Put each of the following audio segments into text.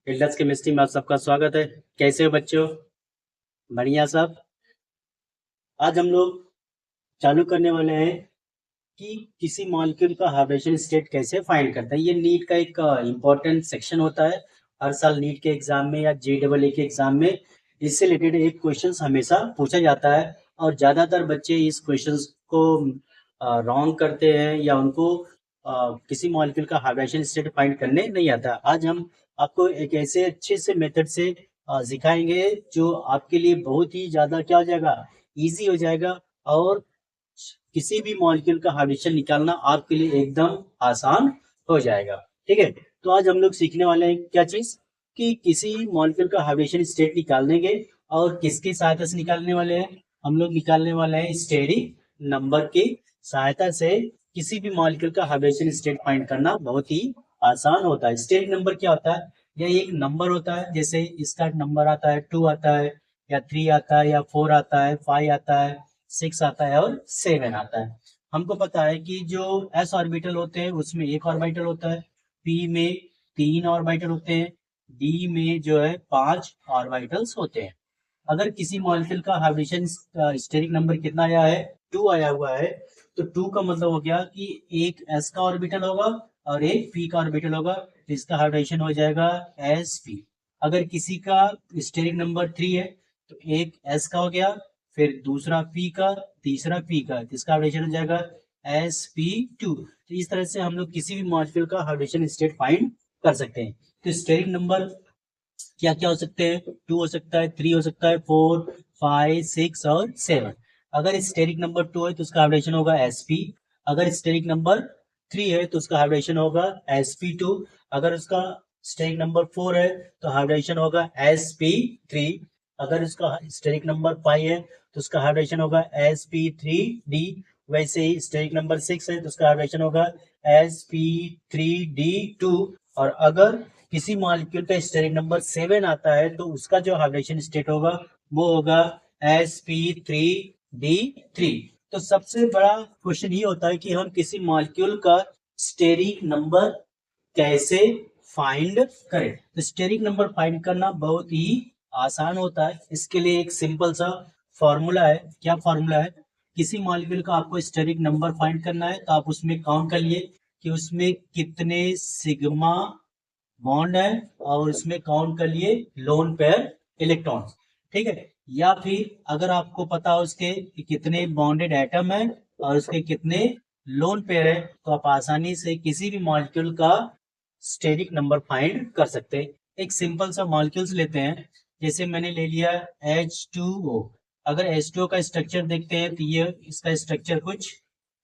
हिल्डस chemistry में आप सबका स्वागत है। कैसे हो बच्चों? बढ़िया सब। आज हम लोग चालू करने वाले हैं कि किसी मॉलिक्यूल का हाइब्रिडेशन स्टेट कैसे फाइंड करता है। ये नीट का एक इम्पोर्टेंट सेक्शन होता है। हर साल नीट के एग्जाम में या JEE के एग्जाम में इससे रिलेटेड एक क्वेश्चन हमेशा पूछा जाता है और ज़्यादातर बच्चे इस क्वेश्चन को रॉन्ग करते हैं या उनको किसी मॉलिक्यूल का हाइब्रिडेशन स्टेट फाइंड करने नहीं आता। आज हम आपको एक ऐसे अच्छे से मेथड से सिखाएंगे जो आपके लिए बहुत ही ज़्यादा क्या हो जाएगा, ईजी हो जाएगा और किसी भी मॉलिक्यूल का हाइब्रिडेशन निकालना आपके लिए एकदम आसान हो जाएगा। ठीक है, तो आज हम लोग सीखने वाले हैं क्या चीज कि किसी मॉलिक्यूल का हाइब्रिडेशन स्टेट निकालने के और किसकी सहायता से निकालने वाले हैं। हम लोग निकालने वाले हैं स्टेरिक नंबर की सहायता से किसी भी मॉलिक्यूल का हाइब्रिडेशन स्टेट फाइंड करना बहुत ही आसान होता है। स्टेरिक नंबर क्या होता है? यह एक नंबर होता है, जैसे इसका नंबर आता है 2 आता है या 3 आता है या 4 आता है, 5 आता है, 6 आता है और 7 आता है। हमको पता है कि जो s ऑर्बिटल होते हैं उसमें एक ऑर्बिटल होता है, p में 3 ऑर्बिटल होते हैं, d में जो है 5 ऑर्बिटल्स होते हैं। अगर किसी मॉलिक्यूल का हाइब्रिडेशन स्टेरिक नंबर कितना आया है, 2 आया हुआ है, तो 2 का मतलब हो गया कि एक s का ऑर्बिटल होगा और एक p का ऑर्बिटल होगा, तो इसका हाइब्रिडेशन हो जाएगा sp। अगर किसी का स्टेरिक नंबर 3 है तो एक s का हो गया, फिर दूसरा p का, तीसरा p का, इसका हाइब्रिडेशन हो जाएगा sp2। तो इस तरह से हम लोग किसी भी मॉलिक्यूल का हाइब्रिडेशन स्टेट फाइंड कर सकते हैं। तो स्टेरिक नंबर क्या क्या हो सकते हैं? 2 हो सकता है, 3 हो सकता है, 4, 5, 6 और 7। अगर स्टेरिक नंबर 2 है तो उसका हाइब्रिडेशन होगा sp। अगर स्टेरिक नंबर 3 है तो उसका हाइब्रिडेशन होगा sp2। अगर उसका स्टेरिक नंबर 4 है तो हाइब्रिडेशन होगा sp3। अगर उसका स्टेरिक नंबर 5 है तो उसका हाइब्रिडेशन होगा sp3d। वैसे ही स्टेरिक नंबर 6 है तो उसका हाइब्रिडेशन होगा sp3d2। और अगर किसी मॉलिक्यूल का स्टेरिक नंबर 7 आता है तो उसका जो हाइब्रिडेशन स्टेट होगा वो होगा sp3d3। तो सबसे बड़ा क्वेश्चन ये होता है कि हम किसी मॉलिक्यूल का स्टेरिक नंबर कैसे फाइंड करें। तो स्टेरिक नंबर फाइंड करना बहुत ही आसान होता है। इसके लिए एक सिंपल सा फॉर्मूला है। क्या फॉर्मूला है? किसी मॉलिक्यूल का आपको स्टेरिक नंबर फाइंड करना है तो आप उसमें काउंट कर लिए कि उसमें कितने सिग्मा बॉन्ड है और उसमें काउंट कर लिए लोन पेयर इलेक्ट्रॉन। ठीक है, या फिर अगर आपको पता हो उसके कि कितने बॉन्डेड एटम है और उसके कितने लोन पेयर है तो आप आसानी से किसी भी मॉलिक्यूल का स्टेरिक नंबर फाइंड कर सकते हैं। एक सिंपल सा मॉलिक्यूल्स लेते हैं, जैसे मैंने ले लिया H2O। अगर H2O का स्ट्रक्चर देखते हैं तो ये इसका स्ट्रक्चर कुछ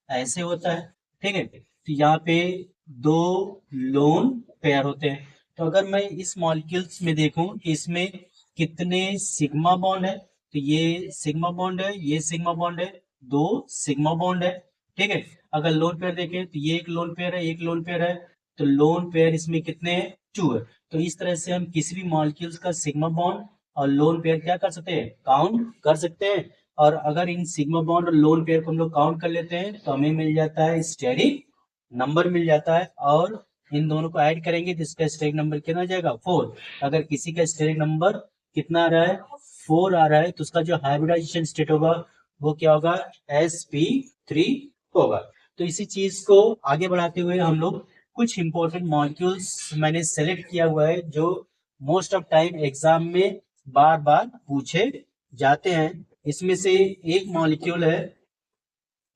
ऐसे होता है। ठीक है, तो यहाँ पे दो लोन पेयर होते हैं। तो अगर मैं इस मॉलिक्यूल्स में देखूं कि इसमें कितने सिग्मा बॉन्ड है, तो ये सिग्मा बॉन्ड है, ये सिग्मा बॉन्ड है, दो सिग्मा बॉन्ड है। ठीक है, अगर लोन पेयर देखें तो ये एक लोन पेयर है, एक लोन पेयर है, तो लोन पेयर इसमें कितने हैं? 2 है। तो इस तरह से हम किसी भी मॉलिक्यूल्स का सिग्मा बॉन्ड और लोन पेयर क्या कर सकते हैं? काउंट कर सकते हैं। और अगर इन सिग्मा बॉन्ड और लोन पेयर को हम लोग काउंट कर लेते हैं तो हमें मिल जाता है स्टेरिक नंबर मिल जाता है। और इन दोनों को ऐड करेंगे तो इसका स्टेरिक नंबर कितना आ जाएगा? 4। अगर किसी का स्टेरिक नंबर कितना आ रहा है? 4 आ रहा है, तो उसका जो हाइब्रिडाइजेशन स्टेट होगा वो क्या होगा? sp3 होगा। तो इसी चीज को आगे बढ़ाते हुए हम लोग कुछ इंपॉर्टेंट मॉलिक्यूल्स मैंने सेलेक्ट किया हुआ है जो मोस्ट ऑफ टाइम एग्जाम में बार बार पूछे जाते हैं। इसमें से एक मॉलिक्यूल है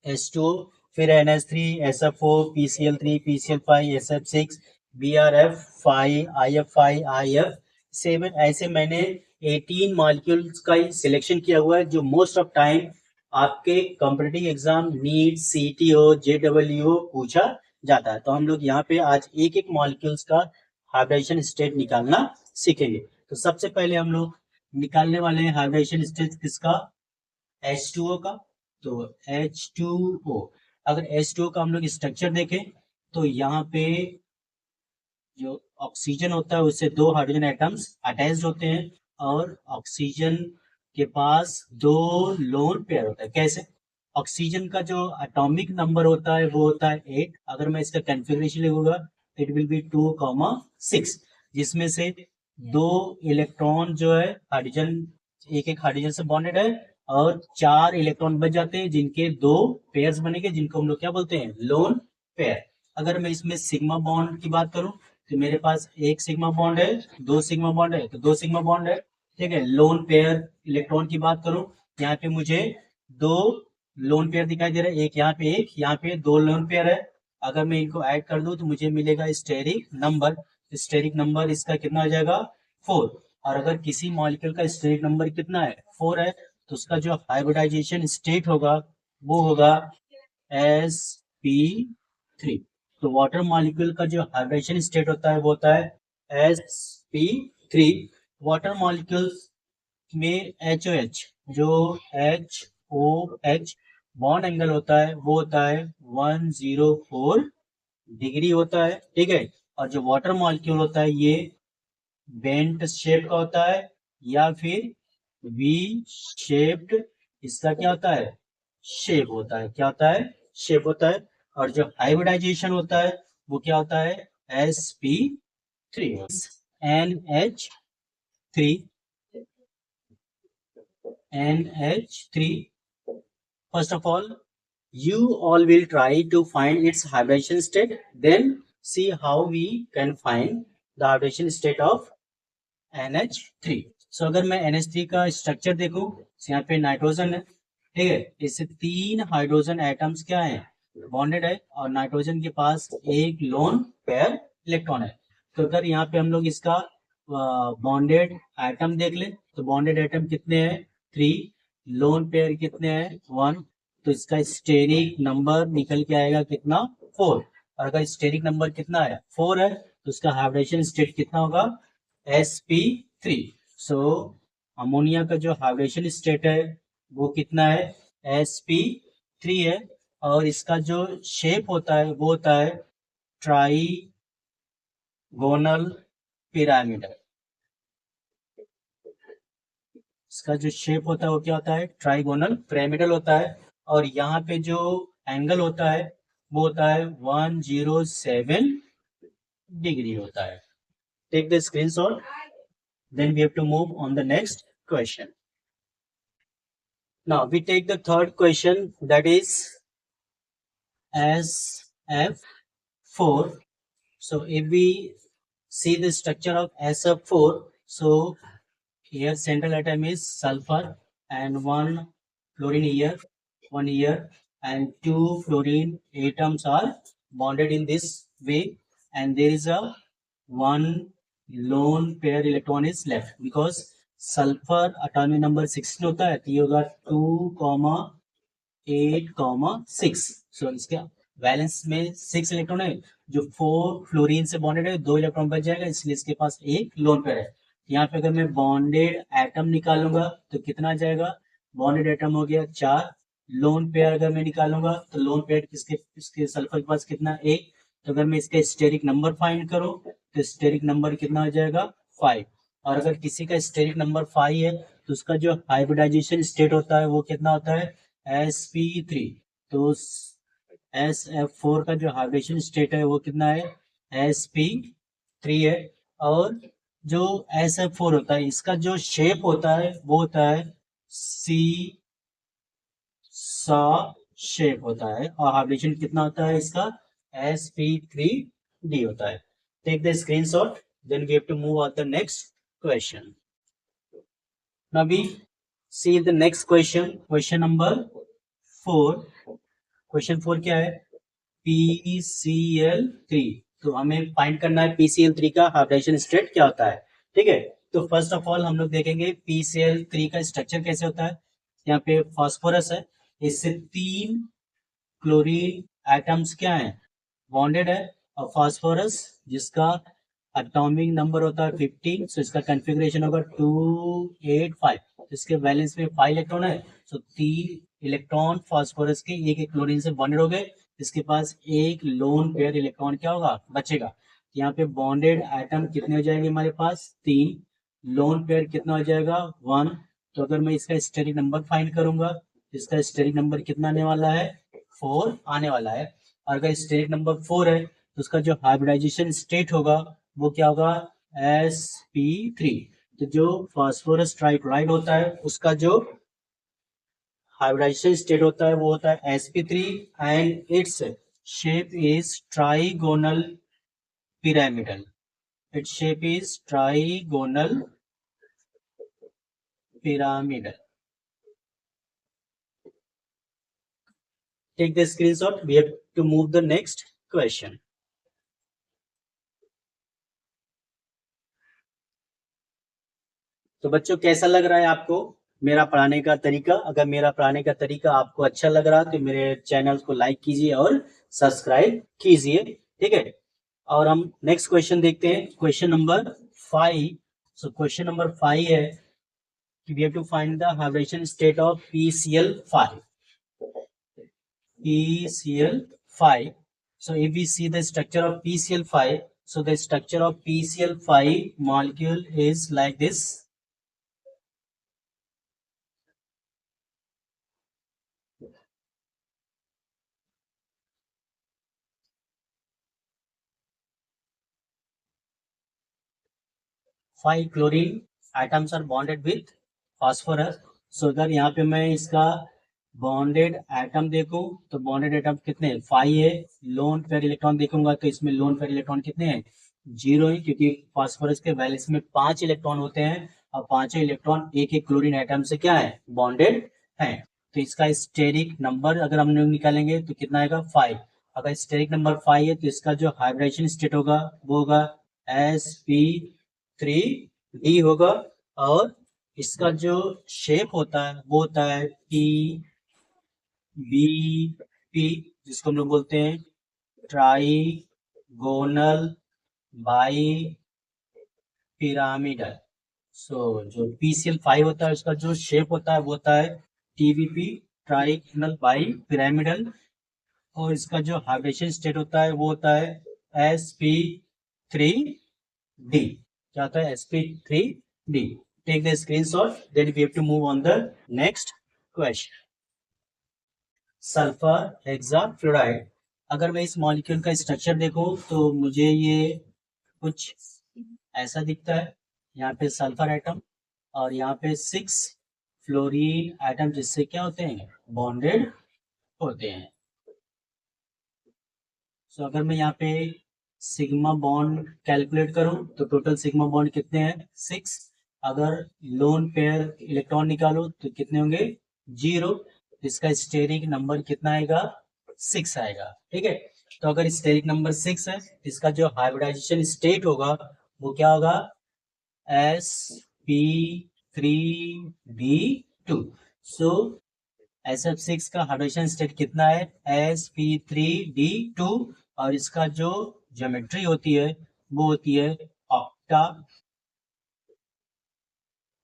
H2O, फिर NH3, SFO, PCl3, PCl5, SF6, BRF5, IF5, IF7। ऐसे मैंने 18 मॉलिक्यूल्स का सिलेक्शन किया हुआ है जो मोस्ट ऑफ टाइम आपके कॉम्पिटिटिव एग्जाम नीट, सीटी हो, JEE हो पूछा जाता है। तो हम लोग यहाँ पे आज एक एक मॉलिक्यूल्स का हाइब्रिडेशन स्टेट निकालना सीखेंगे। तो सबसे पहले हम लोग निकालने वाले हैं हाइब्रिडेशन स्टेट किसका? H2O का। तो H2O, अगर H2O का हम लोग स्ट्रक्चर देखें तो यहाँ पे जो ऑक्सीजन होता है उससे दो हाइड्रोजन एटम्स अटैच्ड होते हैं और ऑक्सीजन के पास दो लोन पेयर होता है। कैसे? ऑक्सीजन का जो एटॉमिक नंबर होता है वो होता है 8। अगर मैं इसका कॉन्फ़िगरेशन लिखूंगा इट विल बी 2, 6, जिसमें से दो इलेक्ट्रॉन जो है हाइड्रोजन, एक एक हाइड्रोजन से बॉन्डेड है, और 4 इलेक्ट्रॉन बच जाते हैं जिनके 2 पेयर्स बनेंगे, जिनको हम लोग क्या बोलते हैं, लोन पेयर। अगर मैं इसमें सिग्मा बॉन्ड की बात करूं तो मेरे पास एक सिग्मा बॉन्ड है, 2 सिग्मा बॉन्ड है, तो 2 सिग्मा बॉन्ड है, ठीक है। लोन पेयर इलेक्ट्रॉन की बात करूं, यहाँ पे मुझे 2 लोन पेयर दिखाई दे रहा है, एक यहाँ पे 2 लोन पेयर है। अगर मैं इनको ऐड कर दूं तो मुझे मिलेगा स्टेरिक नंबर। स्टेरिक नंबर इसका कितना हो जाएगा, 4। और अगर किसी मॉलिक्यूल का स्टेरिक नंबर कितना है, 4 है, तो उसका जो हाइब्रिडाइजेशन स्टेट होगा वो होगा sp3। तो वाटर मॉलिक्यूल का जो हाइब्रिडेशन स्टेट होता है वो होता है sp3। वाटर मॉलिक्यूल्स में HOH, जो HOH बॉन्ड एंगल होता है वो होता है 104 डिग्री होता है, ठीक है। और जो वाटर मॉलिक्यूल होता है ये बेंट शेप का होता है या फिर वी शेप्ड, इसका क्या होता है, शेप होता है, क्या होता है, शेप होता है। और जो हाइब्रिडाइजेशन होता है वो क्या होता है, sp3 NH3 NH3। First of all, you all will try to find its hybridization state, then see how we can find the hybridization state of NH3। So अगर मैं NH3 का स्ट्रक्चर देखूं तो यहाँ पे नाइट्रोजन है, ठीक है। इससे 3 हाइड्रोजन एटम्स क्या है, बॉन्डेड है, और नाइट्रोजन के पास एक लोन पेयर इलेक्ट्रॉन है। तो अगर यहाँ पे हम लोग इसका बॉन्डेड एटम देख ले तो बॉन्डेड एटम कितने हैं, 3, लोन पेयर कितने हैं, 1। तो इसका स्टेरिक नंबर निकल के आएगा कितना, 4। और अगर स्टेरिक नंबर कितना है, 4 है, तो उसका हाइब्रिडेशन स्टेट कितना होगा, sp3। सो अमोनिया का जो हाइब्रिडेशन स्टेट है वो कितना है, sp3 है। और इसका जो शेप होता है वो होता है ट्राइगोनल पिरामिड। इसका जो शेप होता है वो क्या होता है, ट्राइगोनल पिरामिडल होता है। और यहाँ पे जो एंगल होता है वो होता है 107 डिग्री होता है। Take the screenshot, then we have to move on the next question. Now we take the third question, that is SF4. So if we see the structure of SF4, so here central atom is sulfur and 1 fluorine here, 1 here, and 2 fluorine atoms are bonded in this way, and there is a 1 lone pair electron is left because sulphur atomic number 16 होता है, तो ये होगा 2,8,6। सो इसके valence में 6 electron है, जो 4 fluorine से बॉन्डेड है, 2 इलेक्ट्रॉन बच जाएगा, इसलिए इसके पास एक लोन पेयर है। यहाँ पे अगर मैं बॉन्डेड एटम निकालूंगा तो कितना आ जाएगा, बॉन्डेड एटम हो गया 4, लोन पेयर अगर मैं निकालूंगा तो लोन पेयर किसके सल्फर के पास कितना, 1। तो अगर मैं इसका स्टेरिक नंबर फाइंड करूं तो स्टेरिक नंबर कितना हो जाएगा, 5। और अगर किसी का स्टेरिक नंबर 5 है तो उसका जो हाइब्रिडाइजेशन स्टेट होता है वो कितना होता है, sp3। तो SF4 का जो हाइब्रिडेशन स्टेट है वो कितना है, sp3 है। और जो SF4 होता है इसका जो शेप होता है वो होता है सी सा शेप होता है, और हाइब्रिडेशन कितना होता है इसका, sp3d होता है। Take the screenshot, then we have to move on the next question. Now we see the next question, question number 4। Question 4 क्या है, PCl3। तो हमें फाइंड करना है PCl3 का हाइब्रिडेशन स्टेट क्या होता है, ठीक है। तो फर्स्ट ऑफ ऑल हम लोग देखेंगे PCl3 का स्ट्रक्चर कैसे होता है। यहाँ पे फास्फोरस है, इससे 3 क्लोरीन एटम्स क्या है, बॉन्डेड है, और फास्फोरस जिसका एटॉमिक नंबर होता है 15, सो इसका कॉन्फ़िगरेशन होगा 285। इसके बैलेंस में 5 इलेक्ट्रॉन है, सो 3 इलेक्ट्रॉन फास्फोरस के एक एक क्लोरीन से बॉन्डेड हो गए, इसके पास एक लोन पेयर इलेक्ट्रॉन क्या होगा, बचेगा। यहाँ पे बॉन्डेड एटम कितने हो जाएंगे हमारे पास, 3, लोन पेयर कितना हो जाएगा, 1। तो अगर मैं इसका स्टेरिक नंबर फाइंड करूंगा, इसका स्टेरिक नंबर कितना आने वाला है, 4 आने वाला है। और अगर स्टेरिक नंबर 4 है तो उसका जो हाइब्रिडाइजेशन स्टेट होगा वो क्या होगा, sp3। तो जो फास्फोरस ट्राइक्लोराइड होता है उसका जो हाइब्रिडाइजेशन स्टेट होता है वो होता है sp3 and its shape is trigonal pyramidal। Its shape is trigonal pyramidal। Take the screenshot. We have to move the next question। तो बच्चों कैसा लग रहा है आपको मेरा पढ़ाने का तरीका? अगर मेरा पढ़ाने का तरीका आपको अच्छा लग रहा है तो मेरे चैनल को लाइक कीजिए और सब्सक्राइब कीजिए, ठीक है। और हम नेक्स्ट क्वेश्चन देखते हैं, question number 5। So question number 5 है कि we have to find the hybridization state of PCl5। PCl5। So if we see the structure of PCl5, so the structure of PCl5 molecule is like this। 5 chlorine atoms are bonded with phosphorus। so अगर यहाँ पे मैं इसका bonded atom देखूं तो bonded atom कितने हैं? 5 है। लोन पेयर इलेक्ट्रॉन देखूंगा तो इसमें लोन पेयर इलेक्ट्रॉन कितने हैं? 0 है, क्योंकि फास्फोरस के वैलेंस में 5 इलेक्ट्रॉन होते हैं और पांचों इलेक्ट्रॉन एक एक क्लोरीन एटम से क्या है? बॉन्डेड है। तो इसका स्टेरिक नंबर अगर हम लोग निकालेंगे तो कितना आएगा? 5। अगर स्टेरिक नंबर 5 है तो इसका जो हाइब्रिडेशन स्टेट होगा वो होगा sp3d होगा। और इसका जो शेप होता है वो होता है PBP, जिसको हम लोग बोलते हैं ट्राइगोनल बाई पिरामिडल। सो जो PCl5 होता है उसका जो शेप होता है वो होता है TBP, ट्राइगोनल बाई पिरामिडल। और इसका जो हाइब्रिडेशन स्टेट होता है वो होता है sp3d। क्या होता है? sp3d। Take the screenshot, then we have to move on the next question. Sulphur hexafluoride. अगर मैं इस मॉलिक्यूल का स्ट्रक्चर देखूं तो मुझे ये कुछ ऐसा दिखता है। यहाँ पे सल्फर एटम और यहाँ पे 6 फ्लोरीन एटम, जिससे क्या होते हैं? बॉन्डेड होते हैं। सो अगर मैं यहाँ पे सिग्मा बॉन्ड कैलकुलेट करूं तो टोटल सिग्मा बॉन्ड कितने हैं? 6। अगर लोन पेयर इलेक्ट्रॉन निकालो तो कितने होंगे? 0। इसका स्टेरिक नंबर कितना आएगा? 6 आएगा, ठीक है। तो अगर स्टेरिक नंबर 6 है, इसका जो हाइब्रिडाइजेशन स्टेट होगा वो क्या होगा? sp3b2। सो SF6 का हाइड्रोजन स्टेट कितना है? sp3d2। और इसका जो ज्योमेट्री होती है वो होती है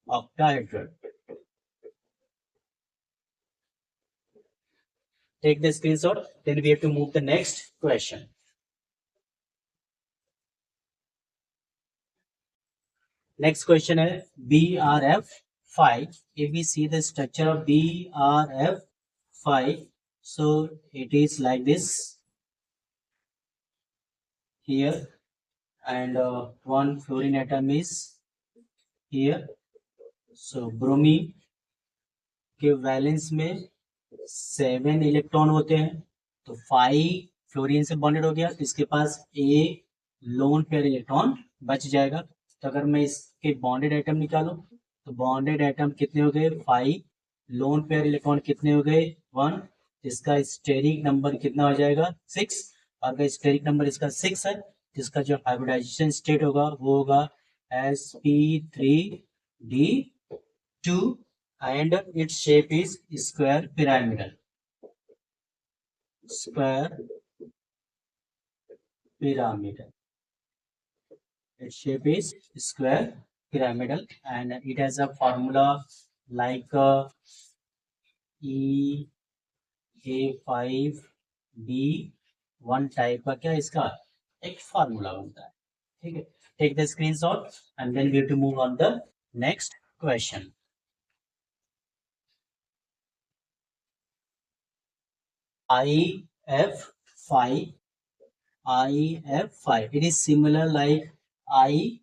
octahedral. Take the screenshot, then we have to move the next question. Next question है BRF5। if we see the structure of BRF5, so it is like this here, and one fluorine atom is here। so bromine के valence में 7 electron होते हैं, तो 5 fluorine से bonded हो गया, तो इसके पास एक लोन पेयर इलेक्ट्रॉन बच जाएगा। तो अगर मैं इसके बॉन्डेड एटम निकालूं तो बॉन्डेड एटम कितने हो गए? 5। लोन पेयर इलेक्ट्रॉन कितने हो गए? 1। इसका स्टेरिक नंबर कितना हो जाएगा? 6। अगर स्टेरिक नंबर इसका 6 है तो इसका जो हाइब्रिडाइजेशन स्टेट होगा वो होगा sp3d2 and its shape is square pyramidal। square pyramidal, its shape is square pyramidal and it has a formula like EA5D1 type का क्या इसका एक फार्मूला बनता है, ठीक है। Take the screenshot and then we have to move on the next question. IF5, it is similar like I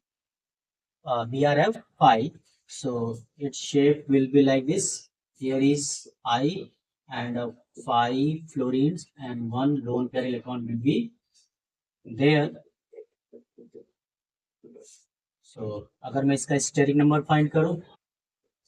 BRF5. So its shape will be like this. Here is I and 5 fluorines and 1 lone pair electron will be there. So अगर मैं इसका steric number find करूं,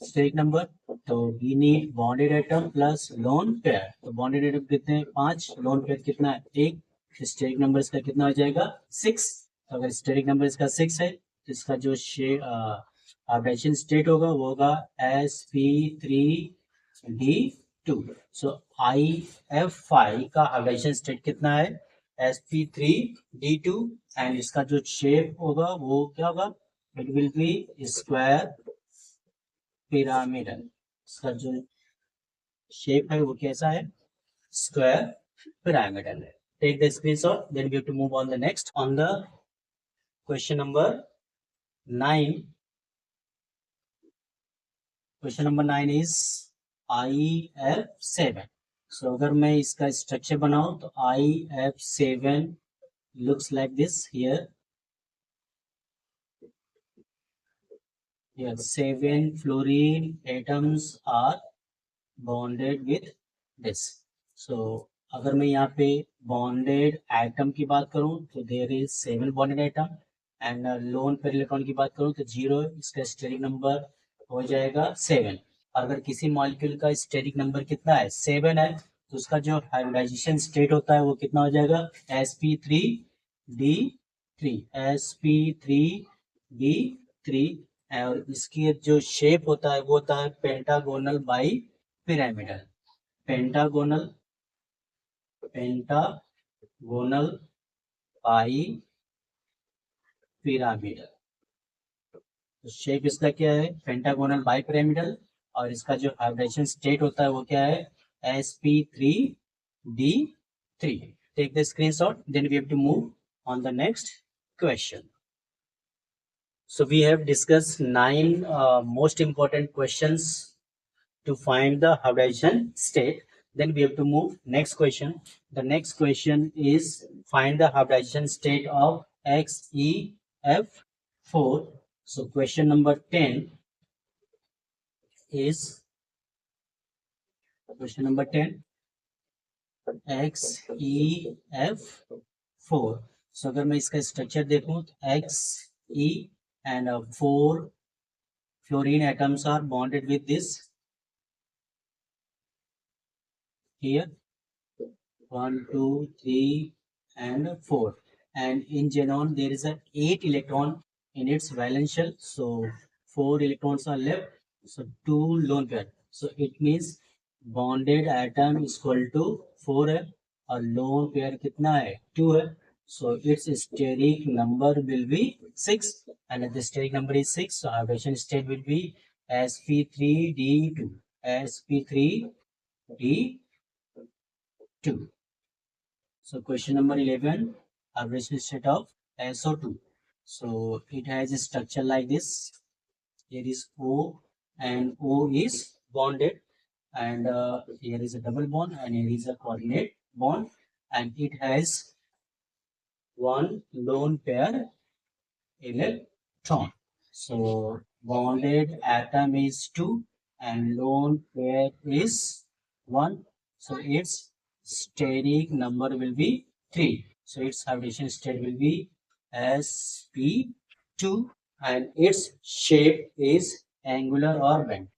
steric number, तो we need bonded atom plus lone pair. तो bonded atom कितने हैं? 5. Lone pair कितना है? 1. स्टेरिक नंबर इसका कितना हो जाएगा? 6. तो अगर स्टेरिक नंबर इसका 6 है तो इसका जो हाइब्रिडेशन स्टेट होगा वो होगा sp3d2. सो IF5 का हाइब्रिडेशन स्टेट कितना है? sp3d2. एंड इसका जो शेप होगा वो क्या होगा? It will be square pyramidal. इसका जो शेप है वो कैसा है? स्क्वायर पिरामिडल है. Take the screenshot, then we have to move on the next. On the question number 9. Question number 9 is IF7. So अगर मैं इसका स्ट्रक्चर बनाऊं तो IF7 looks like this here. Here 7 fluorine atoms are bonded with this. So अगर मैं यहाँ पे bonded atom की बात करूँ तो there is 7 bonded atom and lone pair electron की बात करूँ तो 0. इसका स्टेरिक नंबर हो जाएगा 7. अगर किसी मॉलिक्यूल का स्टेरिक नंबर कितना है? 7 है, तो उसका जो हाइब्रिडाइजेशन स्टेट होता है वो कितना हो जाएगा? sp3d3. sp3d3. और इसकी जो शेप होता है वो होता है pentagonal bi pyramidal. Pentagonal bi pyramidal. तो शेप इसका क्या है? Pentagonal bi pyramidal. और इसका जो हाइब्रिडेशन स्टेट होता है वो क्या है? sp3d3. Take the screenshot, then we have to move on the next question. So we have discussed 9 most important questions to find the hybridization state. Then we have to move next question. The next question is find the hybridization state of XeF4. So question number 10 is question number 10 XeF4. So अगर मैं इसका structure देखूं तो Xe and 4 fluorine atoms are bonded with this here 1 2 3 and 4, and in xenon there is a 8 electron in its valence shell. So 4 electrons are left, so 2 lone pair. So it means bonded atom is equal to 4 है और lone pair कितना है? 2 है. So its steric number will be 6, and if the steric number is 6, so hybridization state will be sp3d2. sp3d2. So question number 11, hybridization state of SO2. So it has a structure like this. Here is O and O is bonded, and here is a double bond and here is a coordinate bond, and it has 1 lone pair electron. So bonded atom is 2 and lone pair is 1. So its steric number will be 3. So its hybridization state will be sp2, and its shape is angular or bent.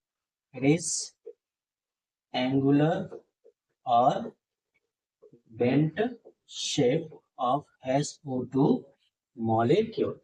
It is angular or bent shape of SO2 molecule.